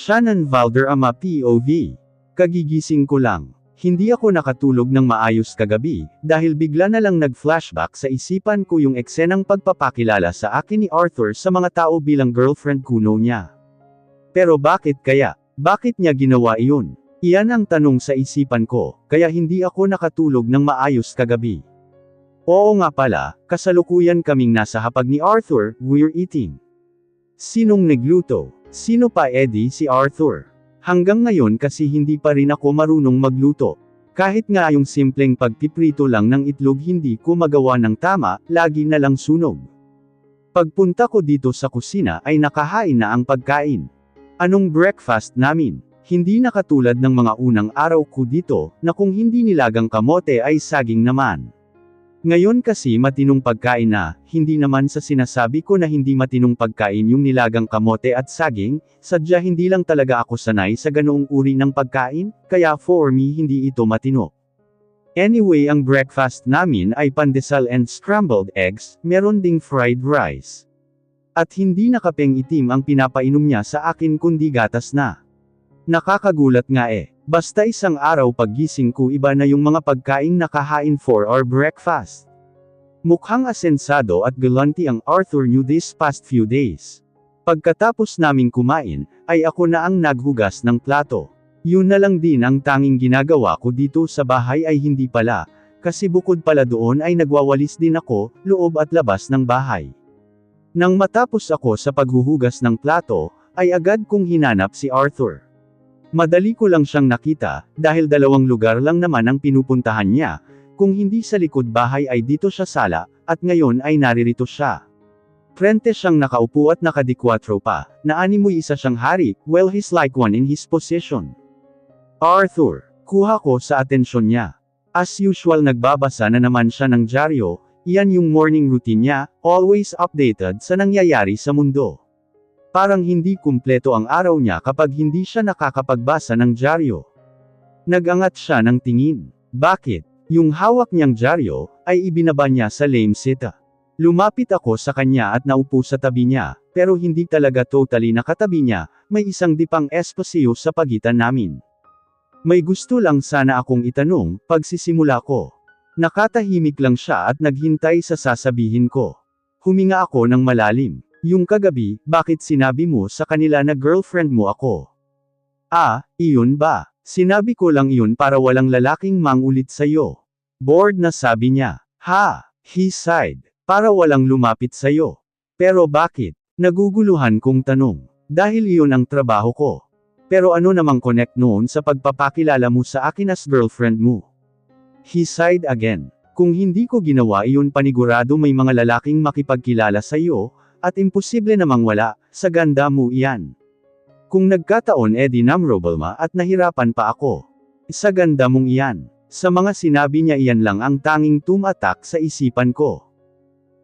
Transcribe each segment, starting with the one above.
Shannon Valderrama POV. Kagigising ko lang. Hindi ako nakatulog ng maayos kagabi, dahil bigla na lang nag-flashback sa isipan ko yung eksenang pagpapakilala sa akin ni Arthur sa mga tao bilang girlfriend kuno niya. Pero bakit kaya? Bakit niya ginawa iyon? Iyan ang tanong sa isipan ko, kaya hindi ako nakatulog ng maayos kagabi. Oo nga pala, kasalukuyan kaming nasa hapag ni Arthur, we're eating. Sinong nagluto? Sino pa si Arthur? Hanggang ngayon kasi hindi pa rin ako marunong magluto. Kahit nga yung simpleng pagpiprito lang ng itlog hindi ko magawa ng tama, lagi na lang sunog. Pagpunta ko dito sa kusina ay nakahain na ang pagkain. Anong breakfast namin? Hindi na katulad ng mga unang araw ko dito, na kung hindi nilagang kamote ay saging naman. Ngayon kasi matinong pagkain na, hindi naman sa sinasabi ko na hindi matinong pagkain yung nilagang kamote at saging, sadya hindi lang talaga ako sanay sa ganoong uri ng pagkain, kaya for me hindi ito matino. Anyway, ang breakfast namin ay pandesal and scrambled eggs, meron ding fried rice. At hindi na kapeng itim ang pinapainom niya sa akin kundi gatas na. Nakakagulat nga Basta isang araw paggising ko iba na yung mga pagkaing nakahain for our breakfast. Mukhang asensado at galante ang Arthur New these past few days. Pagkatapos naming kumain, ay ako na ang naghugas ng plato. Yun na lang din ang tanging ginagawa ko dito sa bahay ay hindi pala, kasi bukod pala doon ay nagwawalis din ako, loob at labas ng bahay. Nang matapos ako sa paghuhugas ng plato, ay agad kong hinanap si Arthur. Madali ko lang siyang nakita, dahil dalawang lugar lang naman ang pinupuntahan niya, kung hindi sa likod bahay ay dito siya sala, at ngayon ay naririto siya. Frente siyang nakaupo at nakadikwatro pa, na animoy isa siyang hari, well he's like one in his position. Arthur, kuha ko sa atensyon niya. As usual nagbabasa na naman siya ng dyaryo, iyan yung morning routine niya, always updated sa nangyayari sa mundo. Parang hindi kumpleto ang araw niya kapag hindi siya nakakapagbasa ng dyaryo. Nagangat siya ng tingin. Bakit? Yung hawak niyang dyaryo, ay ibinaba niya sa lamesita. Lumapit ako sa kanya at naupo sa tabi niya, pero hindi talaga totally nakatabi niya, may isang dipang espasyo sa pagitan namin. May gusto lang sana akong itanong, pagsisimula ko. Nakatahimik lang siya at naghintay sa sasabihin ko. Huminga ako ng malalim. Yung kagabi, bakit sinabi mo sa kanila na girlfriend mo ako? Iyon ba? Sinabi ko lang iyon para walang lalaking mangulit sa'yo. Bored na sabi niya. He sighed. Para walang lumapit sa'yo. Pero bakit? Naguguluhan kong tanong. Dahil iyon ang trabaho ko. Pero ano namang connect noon sa pagpapakilala mo sa akin as girlfriend mo? He sighed again. Kung hindi ko ginawa iyon panigurado may mga lalaking makipagkilala sa'yo, at imposible namang wala, sa ganda mo iyan. Kung nagkataon di memorable at nahirapan pa ako. Sa ganda mong iyan. Sa mga sinabi niya iyan lang ang tanging tumatak sa isipan ko.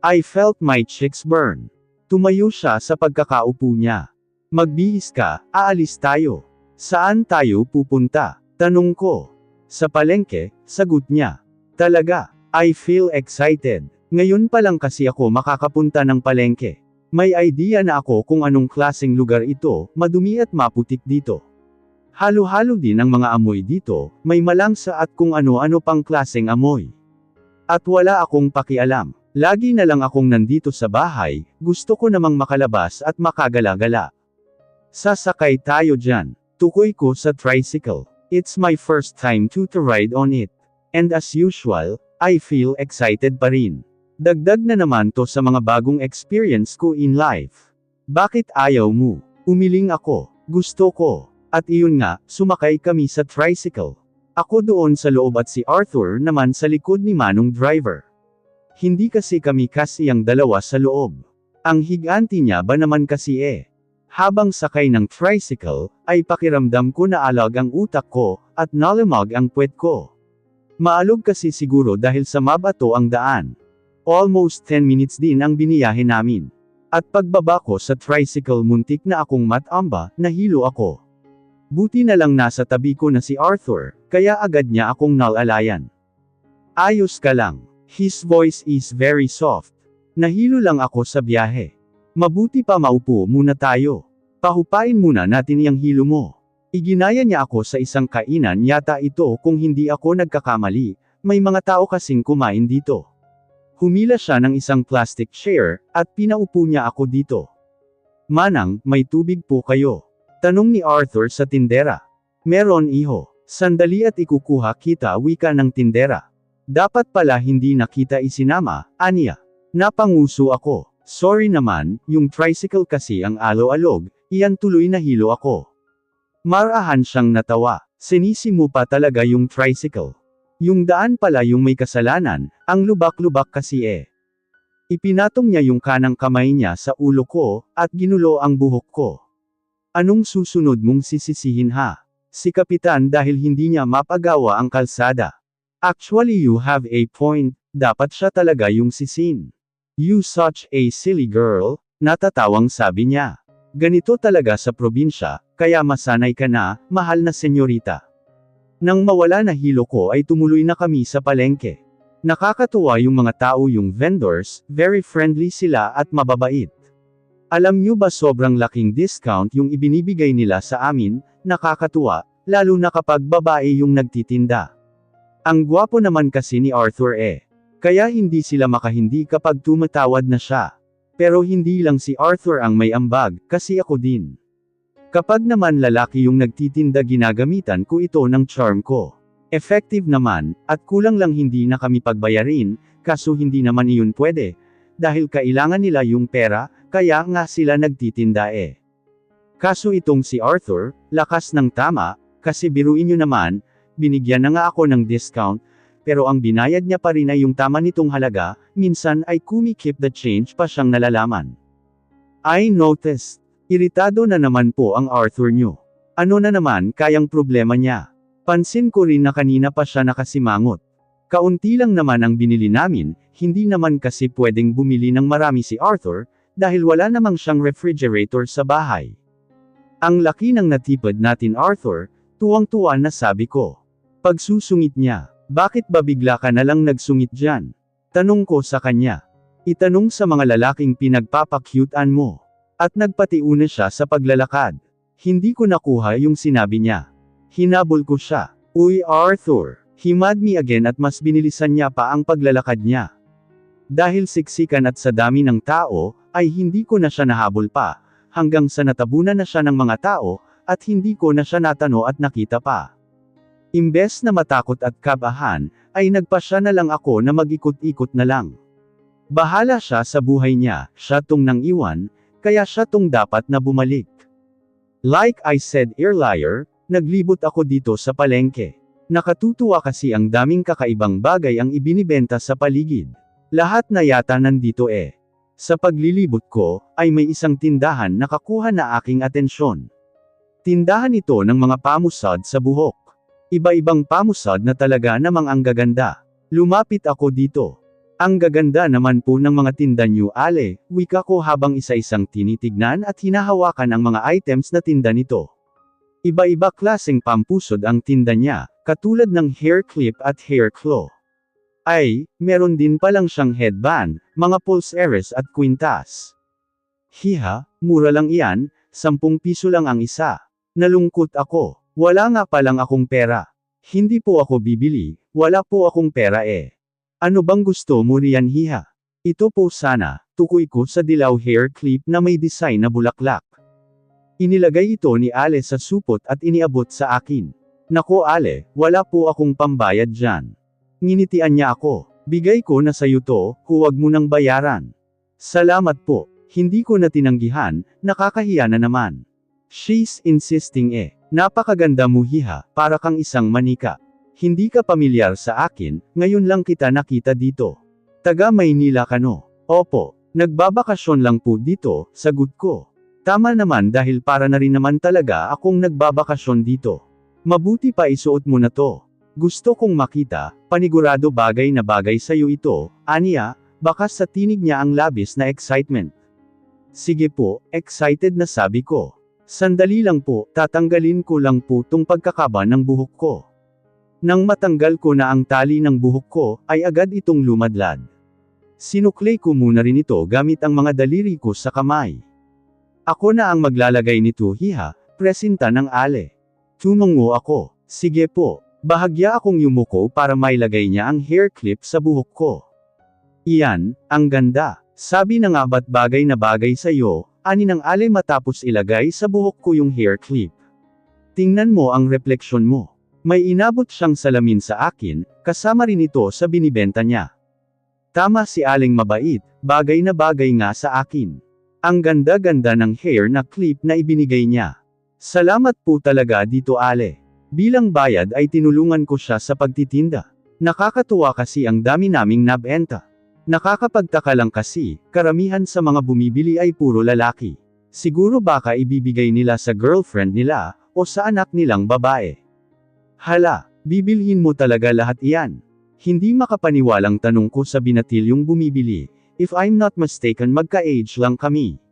I felt my cheeks burn. Tumayo siya sa pagkakaupo niya. Magbihis ka, aalis tayo. Saan tayo pupunta? Tanong ko. Sa palengke, sagot niya. Talaga, I feel excited. Ngayon pa lang kasi ako makakapunta ng palengke. May idea na ako kung anong klaseng lugar ito, madumi at maputik dito. Halo-halo din ang mga amoy dito, may malangsa at kung ano-ano pang klaseng amoy. At wala akong pakialam. Lagi na lang akong nandito sa bahay, gusto ko namang makalabas at makagala-gala. Sasakay tayo dyan. Tukoy ko sa tricycle. It's my first time to ride on it. And as usual, I feel excited pa rin. Dagdag na naman to sa mga bagong experience ko in life. Bakit ayaw mo? Umiling ako. Gusto ko. At iyon nga, sumakay kami sa tricycle. Ako doon sa loob at si Arthur naman sa likod ni Manong driver. Hindi kasi kami kasiyang dalawa sa loob. Ang higanti niya ba naman kasi Habang sakay ng tricycle, ay pakiramdam ko na alag ang utak ko, at nalamag ang puwet ko. Maalog kasi siguro dahil sa mabato ang daan. Almost 10 minutes din ang biniyahe namin. At pagbaba ko sa tricycle muntik na akong matamba, nahilo ako. Buti na lang nasa tabi ko na si Arthur, kaya agad niya akong nalalayan. Ayos ka lang. His voice is very soft. Nahilo lang ako sa biyahe. Mabuti pa maupo muna tayo. Pahupain muna natin iyang hilo mo. Iginaya niya ako sa isang kainan yata ito kung hindi ako nagkakamali, may mga tao kasing kumain dito. Humila siya ng isang plastic chair, at pinaupo niya ako dito. Manang, may tubig po kayo? Tanong ni Arthur sa tindera. Meron iho. Sandali at ikukuha kita wika ng tindera. Dapat pala hindi na kita isinama, aniya. Napanguso ako. Sorry naman, yung tricycle kasi ang alo-alog, iyan tuloy na hilo ako. Marahan siyang natawa. Sinisi mo pa talaga yung tricycle. Yung daan pala yung may kasalanan, ang lubak-lubak kasi eh. Ipinatong niya yung kanang kamay niya sa ulo ko, at ginulo ang buhok ko. Anong susunod mong sisisihin ha? Si Kapitan dahil hindi niya mapagawa ang kalsada. Actually you have a point, dapat siya talaga yung sisin. You such a silly girl, natatawang sabi niya. Ganito talaga sa probinsya, kaya masanay ka na, mahal na senyorita. Nang mawala na hilo ko ay tumuloy na kami sa palengke. Nakakatuwa yung mga tao yung vendors, very friendly sila at mababait. Alam nyo ba sobrang laking discount yung ibinibigay nila sa amin, nakakatuwa, lalo na kapag babae yung nagtitinda. Ang gwapo naman kasi ni Arthur eh. Kaya hindi sila makahindi kapag tumatawad na siya. Pero hindi lang si Arthur ang may ambag, kasi ako din. Kapag naman lalaki yung nagtitinda ginagamitan ko ito ng charm ko. Effective naman, at kulang lang hindi na kami pagbayarin, kaso hindi naman iyon pwede. Dahil kailangan nila yung pera, kaya nga sila nagtitinda eh. Kaso itong si Arthur, lakas ng tama, kasi biruin nyo naman, binigyan na nga ako ng discount, pero ang binayad niya pa rin ay yung tama nitong halaga, minsan ay kumikip the change pa siyang nalalaman. I noticed. Iritado na naman po ang Arthur nyo. Ano na naman kayang problema niya? Pansin ko rin na kanina pa siya nakasimangot. Kaunti lang naman ang binili namin, hindi naman kasi pwedeng bumili ng marami si Arthur, dahil wala namang siyang refrigerator sa bahay. Ang laki ng natipid natin Arthur, tuwang-tuwa na sabi ko. Pagsusungit niya, bakit ba bigla ka na lang nagsungit dyan? Tanong ko sa kanya. Itanong sa mga lalaking pinagpapakyutan mo. At nagpatiuna siya sa paglalakad. Hindi ko nakuha yung sinabi niya. Hinabol ko siya. Uy Arthur, he mad me again at mas binilisan niya pa ang paglalakad niya. Dahil siksikan at sa dami ng tao, ay hindi ko na siya nahabol pa, hanggang sa natabunan na siya ng mga tao, at hindi ko na siya natano at nakita pa. Imbes na matakot at kabahan, ay nagpasya na lang ako na mag-ikot-ikot na lang. Bahala siya sa buhay niya, siya tong nang iwan, kaya siya tong dapat na bumalik. Like I said earlier, naglibot ako dito sa palengke. Nakatutuwa kasi ang daming kakaibang bagay ang ibinibenta sa paligid. Lahat na yata nandito eh. Sa paglilibot ko, ay may isang tindahan na kakuha na aking atensyon. Tindahan ito ng mga pamusad sa buhok. Iba-ibang pamusad na talaga namang ang gaganda. Lumapit ako dito. Ang gaganda naman po ng mga tinda niyo ale, wika ko habang isa-isang tinitignan at hinahawakan ang mga items na tinda nito. Iba-iba klaseng pampusod ang tinda niya, katulad ng hair clip at hair claw. Ay, meron din palang siyang headband, mga pulseres at kwintas. Hiha, mura lang iyan, 10 piso lang ang isa. Nalungkot ako, wala nga palang akong pera. Hindi po ako bibili, wala po akong pera eh. Ano bang gusto mo riyan hiha? Ito po sana, tukoy ko sa dilaw hair clip na may design na bulaklak. Inilagay ito ni Ale sa supot at iniabot sa akin. Nako Ale, wala po akong pambayad dyan. Nginitian niya ako. Bigay ko na sa'yo to, huwag mo nang bayaran. Salamat po. Hindi ko na tinanggihan, nakakahiya na naman. She's insisting eh. Napakaganda mo hiha, para kang isang manika. Hindi ka pamilyar sa akin, ngayon lang kita nakita dito. Taga Maynila ka no? Opo, nagbabakasyon lang po dito, sagot ko. Tama naman dahil para na rin naman talaga akong nagbabakasyon dito. Mabuti pa isuot mo na to. Gusto kong makita, panigurado bagay na bagay sa'yo ito, aniya, baka sa tinig niya ang labis na excitement. Sige po, excited na sabi ko. Sandali lang po, tatanggalin ko lang po tong pagkakaba ng buhok ko. Nang matanggal ko na ang tali ng buhok ko, ay agad itong lumadlad. Sinuklay ko muna rin ito gamit ang mga daliri ko sa kamay. Ako na ang maglalagay nito hiha, presinta ng Ale. Tumungo ako. Sige po. Bahagya akong yumuko para mailagay niya ang hair clip sa buhok ko. Iyan, ang ganda. Sabi na nga ba't bagay na bagay sa'yo, ani ng Ale matapos ilagay sa buhok ko yung hair clip. Tingnan mo ang refleksyon mo. May inabot siyang salamin sa akin, kasama rin ito sa binibenta niya. Tama si Aling mabait, bagay na bagay nga sa akin. Ang ganda-ganda ng hair na clip na ibinigay niya. Salamat po talaga dito Ale. Bilang bayad ay tinulungan ko siya sa pagtitinda. Nakakatuwa kasi ang dami naming nabenta. Nakakapagtaka lang kasi, karamihan sa mga bumibili ay puro lalaki. Siguro baka ibibigay nila sa girlfriend nila, o sa anak nilang babae. Hala, bibilhin mo talaga lahat iyan. Hindi makapaniwalang tanong ko sa binatilyong bumibili. If I'm not mistaken magka-age lang kami.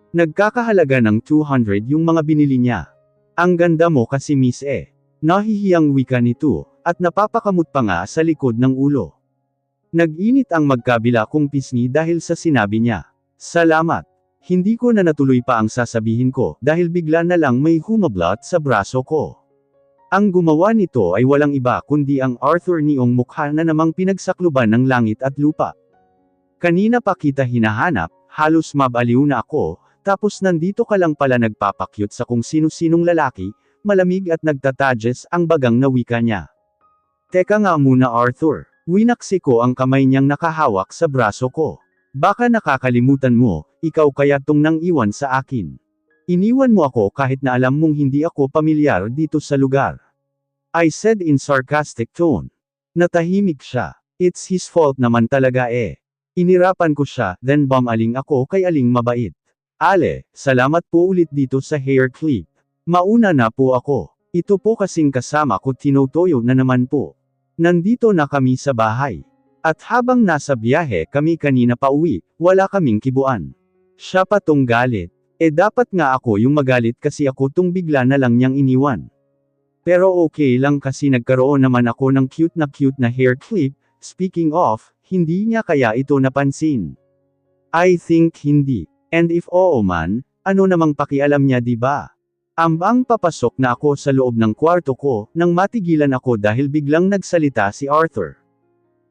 Nagkakahalaga ng 200 yung mga binili niya. Ang ganda mo kasi Miss E. Nahihiyang wika nito, at napapakamot pa nga sa likod ng ulo. Nag-init ang magkabila kong pisngi dahil sa sinabi niya. Salamat. Hindi ko na natuloy pa ang sasabihin ko, dahil bigla na lang may humablot sa braso ko. Ang gumawa nito ay walang iba kundi ang Arthur Niong mukha na namang pinagsakluban ng langit at lupa. Kanina pa kita hinahanap, halos mabaliw na ako, tapos nandito ka lang pala nagpapakyut sa kung sino-sinong lalaki, malamig at nagtatajes ang bagang na wika niya. Teka nga muna Arthur, winaksi ko ang kamay niyang nakahawak sa braso ko. Baka nakakalimutan mo, ikaw kaya tong nang iwan sa akin. Iniwan mo ako kahit na alam mong hindi ako pamilyar dito sa lugar. I said in sarcastic tone. Natahimik siya. It's his fault naman talaga eh. Inirapan ko siya, then bumaling ako kay Aling mabait. Ale, salamat po ulit dito sa hair clip. Mauna na po ako. Ito po kasing kasama ko tinutoyo na naman po. Nandito na kami sa bahay. At habang nasa biyahe kami kanina pa uwi, wala kaming kibuan. Siya pa tong galit. Dapat nga ako yung magalit kasi ako tong bigla na lang niyang iniwan. Pero okay lang kasi nagkaroon naman ako ng cute na hair clip. Speaking of, hindi niya kaya ito napansin? I think hindi. And if oo man, ano namang pakialam niya diba? Ambang papasok na ako sa loob ng kwarto ko, nang matigilan ako dahil biglang nagsalita si Arthur.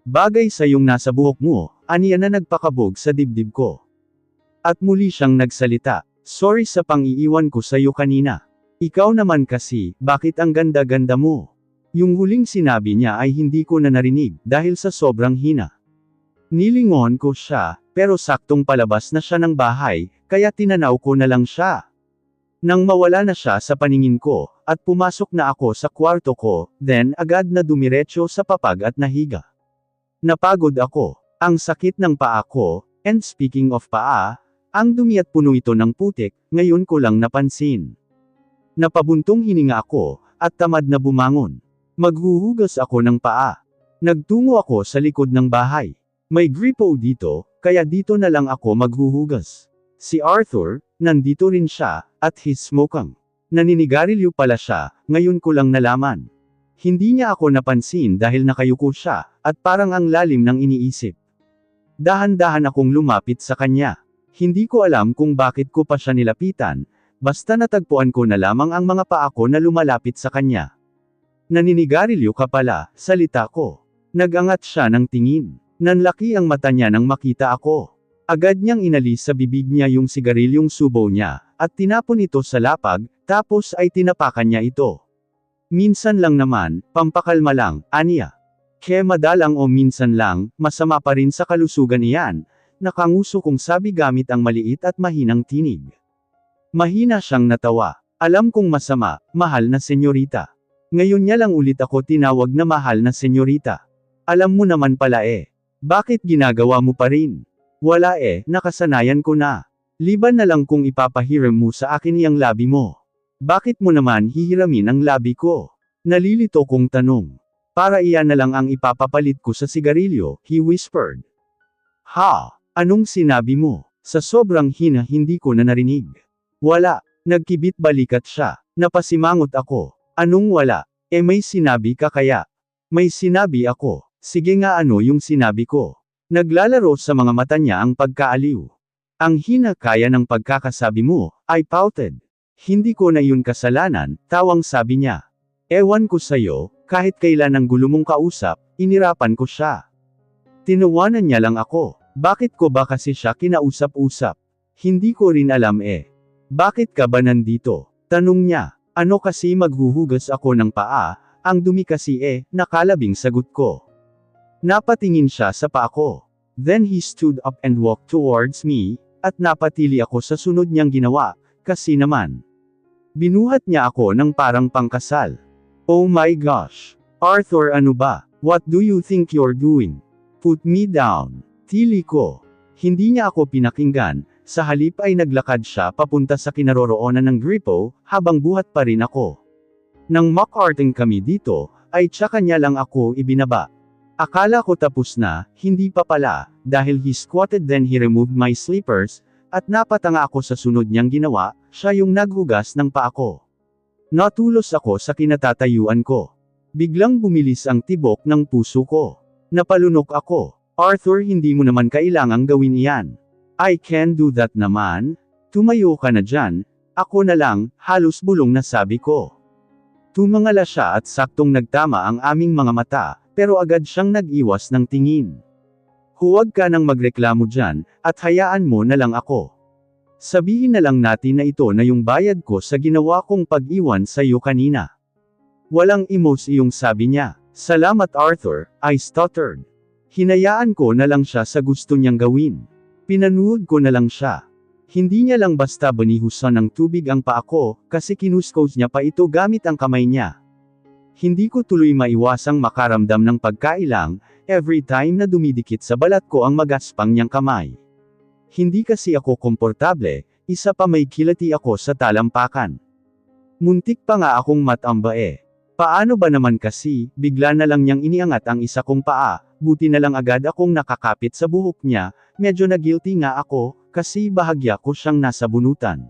Bagay sa yung nasa buhok mo, aniya na nagpakabog sa dibdib ko. At muli siyang nagsalita, sorry sa pang-iiwan ko sa iyo kanina. Ikaw naman kasi, bakit ang ganda-ganda mo? Yung huling sinabi niya ay hindi ko na narinig, dahil sa sobrang hina. Nilingon ko siya, pero saktong palabas na siya ng bahay, kaya tinanaw ko na lang siya. Nang mawala na siya sa paningin ko, at pumasok na ako sa kwarto ko, then agad na dumiretso sa papag at nahiga. Napagod ako. Ang sakit ng paa ko, and speaking of paa, ang dumi at puno ito ng putik, ngayon ko lang napansin. Napabuntong hininga ako, at tamad na bumangon. Maghuhugas ako ng paa. Nagtungo ako sa likod ng bahay. May gripo dito, kaya dito na lang ako maghuhugas. Si Arthur, nandito rin siya, at he's smoking. Naninigarilyo pala siya, ngayon ko lang nalaman. Hindi niya ako napansin dahil nakayuko siya, at parang ang lalim ng iniisip. Dahan-dahan akong lumapit sa kanya. Hindi ko alam kung bakit ko pa siya nilapitan, basta natagpuan ko na lamang ang mga paa ko na lumalapit sa kanya. Naninigarilyo ka pala, salita ko. Nagangat siya ng tingin. Nanlaki ang mata niya nang makita ako. Agad niyang inalis sa bibig niya yung sigarilyong subo niya, at tinapon ito sa lapag, tapos ay tinapakan niya ito. Minsan lang naman, pampakalma lang, aniya. Kaya madalang o minsan lang, masama pa rin sa kalusugan iyan, nakanguso kong sabi gamit ang maliit at mahinang tinig. Mahina siyang natawa. Alam kong masama, mahal na senyorita. Ngayon niya lang ulit ako tinawag na mahal na senyorita. Alam mo naman pala eh. Bakit ginagawa mo pa rin? Wala eh, nakasanayan ko na. Liban na lang kung ipapahiram mo sa akin iyang labi mo. Bakit mo naman hihiramin ang labi ko? Nalilito kong tanong. Para iyan na lang ang ipapapalit ko sa sigarilyo, he whispered. Ha? Anong sinabi mo? Sa sobrang hina hindi ko na narinig. Wala. Nagkibit balikat siya. Napasimangot ako. Anong wala? May sinabi ka kaya? May sinabi ako. Sige nga ano yung sinabi ko? Naglalaro sa mga mata niya ang pagkaaliw. Ang hina kaya ng pagkakasabi mo, I pouted. Hindi ko na yun kasalanan, tawang sabi niya. Ewan ko sa'yo, kahit kailan ang gulo mong kausap, inirapan ko siya. Tinawanan niya lang ako. Bakit ko ba kasi siya kinausap-usap? Hindi ko rin alam eh. Bakit ka ba nandito? Tanong niya. Ano kasi maghuhugas ako ng paa, ang dumi kasi nakalabing sagot ko. Napatingin siya sa paa ko. Then he stood up and walked towards me, at napatili ako sa sunod niyang ginawa, kasi naman. Binuhat niya ako ng parang pangkasal. Oh my gosh. Arthur, ano ba? What do you think you're doing? Put me down. Tili ko. Hindi niya ako pinakinggan, sa halip ay naglakad siya papunta sa kinaroroonan ng gripo, habang buhat pa rin ako. Nang makarting kami dito, ay tsaka niya lang ako ibinaba. Akala ko tapos na, hindi pa pala, dahil he squatted then he removed my slippers, at napatanga ako sa sunod niyang ginawa, siya yung naghugas ng paa ko. Natulos ako sa kinatatayuan ko. Biglang bumilis ang tibok ng puso ko. Napalunok ako. Arthur, hindi mo naman kailangang gawin iyan. I can do that naman. Tumayo ka na dyan. Ako na lang, halos bulong na sabi ko. Tumangala siya at saktong nagtama ang aming mga mata, pero agad siyang nag-iwas ng tingin. Huwag ka nang magreklamo dyan, at hayaan mo na lang ako. Sabihin na lang natin na ito na yung bayad ko sa ginawa kong pag-iwan sa iyo kanina. Walang emosi yung sabi niya. Salamat Arthur, I stuttered. Hinayaan ko na lang siya sa gusto niyang gawin. Pinanuod ko na lang siya. Hindi niya lang basta banihusan ng tubig ang paa ko, kasi kinuskos niya pa ito gamit ang kamay niya. Hindi ko tuloy maiwasang makaramdam ng pagkailang, every time na dumidikit sa balat ko ang magaspang niyang kamay. Hindi kasi ako komportable, isa pa may kilati ako sa talampakan. Muntik pa nga akong matamba eh. Paano ba naman kasi, bigla na lang niyang iniangat ang isa kong paa, buti na lang agad akong nakakapit sa buhok niya, medyo na-guilty nga ako, kasi bahagya ko siyang nasa bunutan.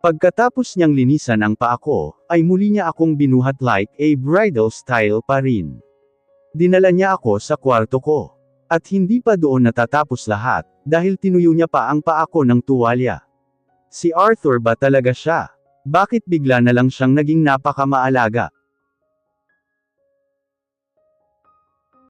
Pagkatapos niyang linisan ang paa ko, ay muli niya akong binuhat like a bridal style pa rin. Dinala niya ako sa kwarto ko. At hindi pa doon natatapos lahat, dahil tinuyo niya pa ang paa ko ng tuwalya. Si Arthur ba talaga siya? Bakit bigla na lang siyang naging napakamaalaga?